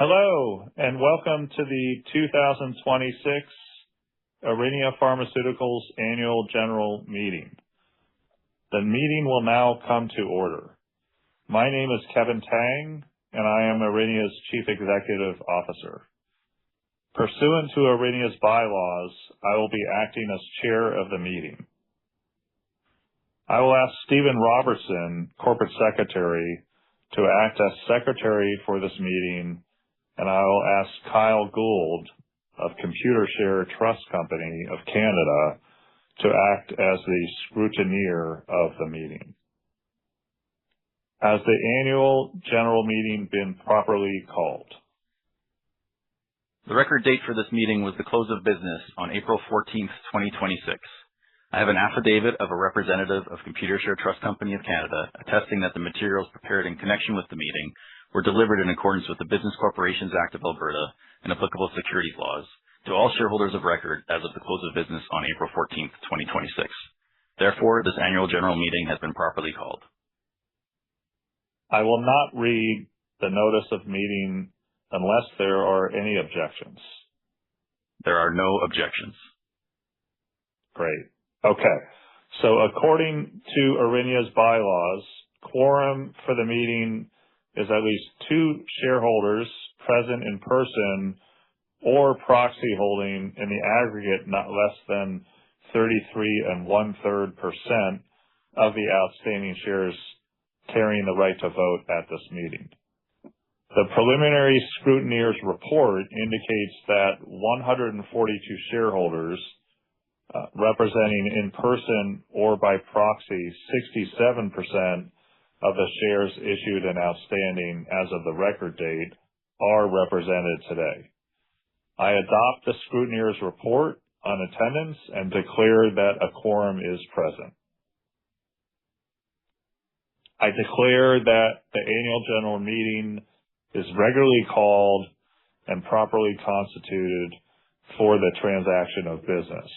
Hello, and welcome to the 2026 Aurinia Pharmaceuticals Annual General Meeting. The meeting will now come to order. My name is Kevin Tang, and I am Aurinia's Chief Executive Officer. Pursuant to Aurinia's bylaws, I will be acting as chair of the meeting. I will ask Stephen Robertson, Corporate Secretary, to act as secretary for this meeting, and I will ask Kyle Gould of Computershare Trust Company of Canada to act as the scrutineer of the meeting. Has the annual general meeting been properly called? The record date for this meeting was the close of business on April 14th, 2026. I have an affidavit of a representative of Computershare Trust Company of Canada attesting that the materials prepared in connection with the meeting were delivered in accordance with the Business Corporations Act of Alberta and applicable securities laws to all shareholders of record as of the close of business on April 14th, 2026. Therefore, this annual general meeting has been properly called. I will not read the notice of meeting unless there are any objections. There are no objections. Great. Okay. So according to Aurinia's bylaws, quorum for the meeting is at least 2 shareholders present in person or proxy holding in the aggregate not less than 33 1/3% of the outstanding shares carrying the right to vote at this meeting. The preliminary scrutineer's report indicates that 142 shareholders representing in person or by proxy 67% of the shares issued and outstanding as of the record date are represented today. I adopt the scrutineer's report on attendance and declare that a quorum is present. I declare that the annual general meeting is regularly called and properly constituted for the transaction of business.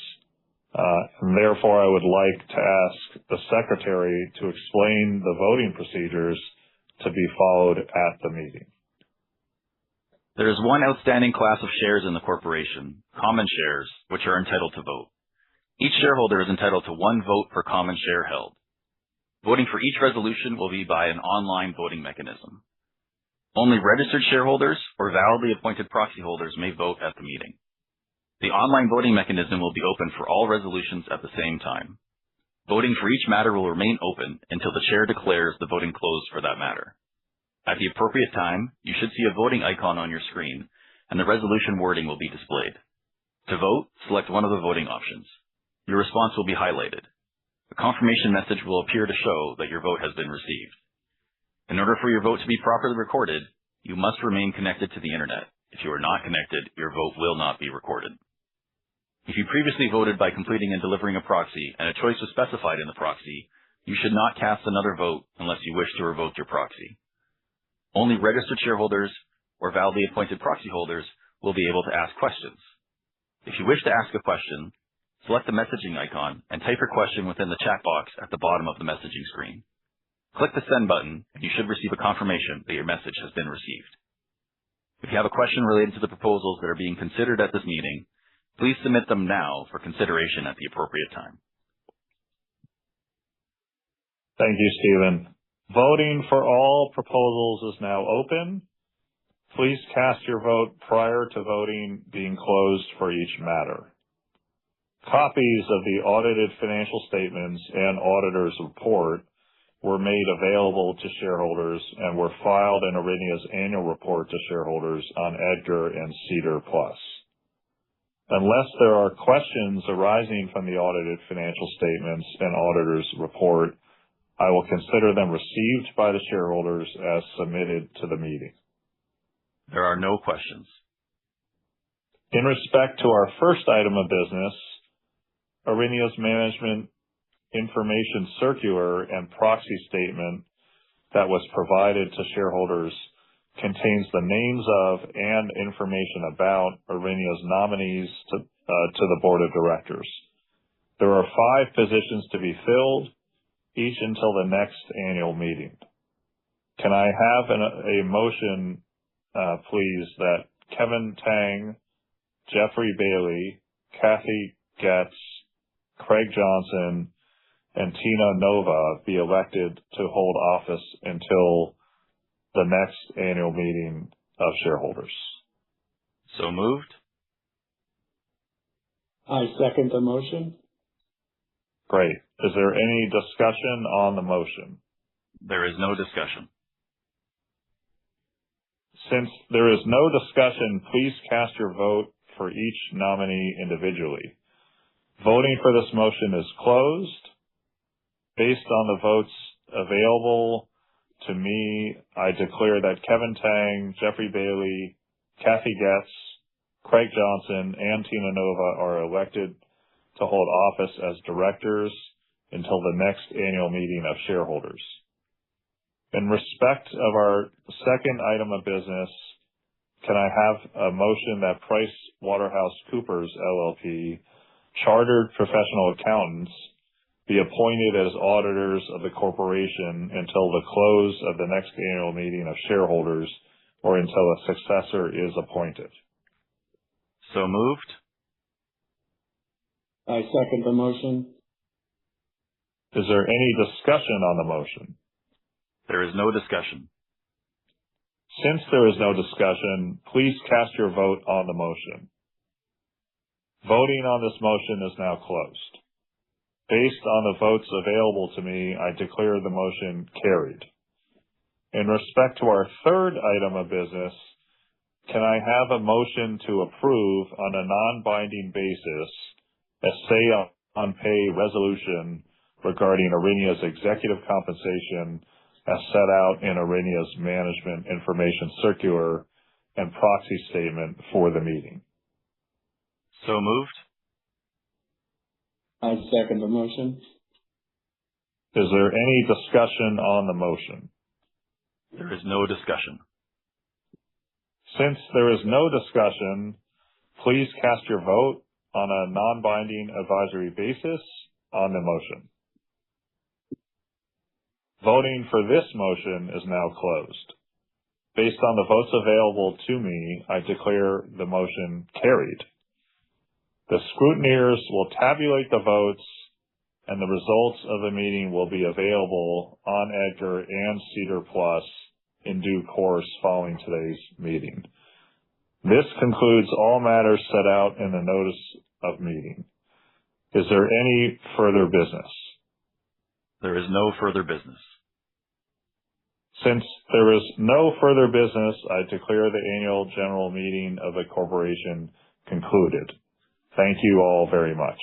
And therefore, I would like to ask the secretary to explain the voting procedures to be followed at the meeting. There is one outstanding class of shares in the corporation, common shares, which are entitled to vote. Each shareholder is entitled to 1 vote per common share held. Voting for each resolution will be by an online voting mechanism. Only registered shareholders or validly appointed proxy holders may vote at the meeting. The online voting mechanism will be open for all resolutions at the same time. Voting for each matter will remain open until the chair declares the voting closed for that matter. At the appropriate time, you should see a voting icon on your screen, and the resolution wording will be displayed. To vote, select one of the voting options. Your response will be highlighted. A confirmation message will appear to show that your vote has been received. In order for your vote to be properly recorded, you must remain connected to the internet. If you are not connected, your vote will not be recorded. If you previously voted by completing and delivering a proxy and a choice was specified in the proxy, you should not cast another vote unless you wish to revoke your proxy. Only registered shareholders or validly appointed proxy holders will be able to ask questions. If you wish to ask a question, select the messaging icon and type your question within the chat box at the bottom of the messaging screen. Click the send button and you should receive a confirmation that your message has been received. If you have a question related to the proposals that are being considered at this meeting, please submit them now for consideration at the appropriate time. Thank you, Stephen. Voting for all proposals is now open. Please cast your vote prior to voting being closed for each matter. Copies of the audited financial statements and auditor's report were made available to shareholders and were filed in Aurinia's annual report to shareholders on EDGAR and SEDAR+. Unless there are questions arising from the audited financial statements and auditor's report, I will consider them received by the shareholders as submitted to the meeting. There are no questions. In respect to our first item of business, Aurinia's management information circular and proxy statement that was provided to shareholders contains the names of and information about Aurinia's nominees to the board of directors. There are 5 positions to be filled, each until the next annual meeting. Can I have a motion please, that Kevin Tang, Jeffrey Bailey, Kathy Getz, Craig Johnson, and Tina Nova be elected to hold office until the next annual meeting of shareholders. So moved. I second the motion. Great. Is there any discussion on the motion? There is no discussion. Since there is no discussion, please cast your vote for each nominee individually. Voting for this motion is closed. Based on the votes available to me, I declare that Kevin Tang, Jeffrey Bailey, Kathy Getz, Craig Johnson, and Tina Nova are elected to hold office as directors until the next annual meeting of shareholders. In respect of our second item of business, can I have a motion that PricewaterhouseCoopers LLP, Chartered Professional Accountants, be appointed as auditors of the corporation until the close of the next annual meeting of shareholders or until a successor is appointed? So moved. I second the motion. Is there any discussion on the motion? There is no discussion. Since there is no discussion, please cast your vote on the motion. Voting on this motion is now closed. Based on the votes available to me, I declare the motion carried. In respect to our third item of business, can I have a motion to approve on a non-binding basis a say-on-pay resolution regarding Aurinia's executive compensation as set out in Aurinia's Management Information Circular and proxy statement for the meeting? So moved. I second the motion. Is there any discussion on the motion? There is no discussion. Since there is no discussion, please cast your vote on a non-binding advisory basis on the motion. Voting for this motion is now closed. Based on the votes available to me, I declare the motion carried. The scrutineers will tabulate the votes, and the results of the meeting will be available on EDGAR and SEDAR+ in due course following today's meeting. This concludes all matters set out in the notice of meeting. Is there any further business? There is no further business. Since there is no further business, I declare the annual general meeting of the corporation concluded. Thank you all very much.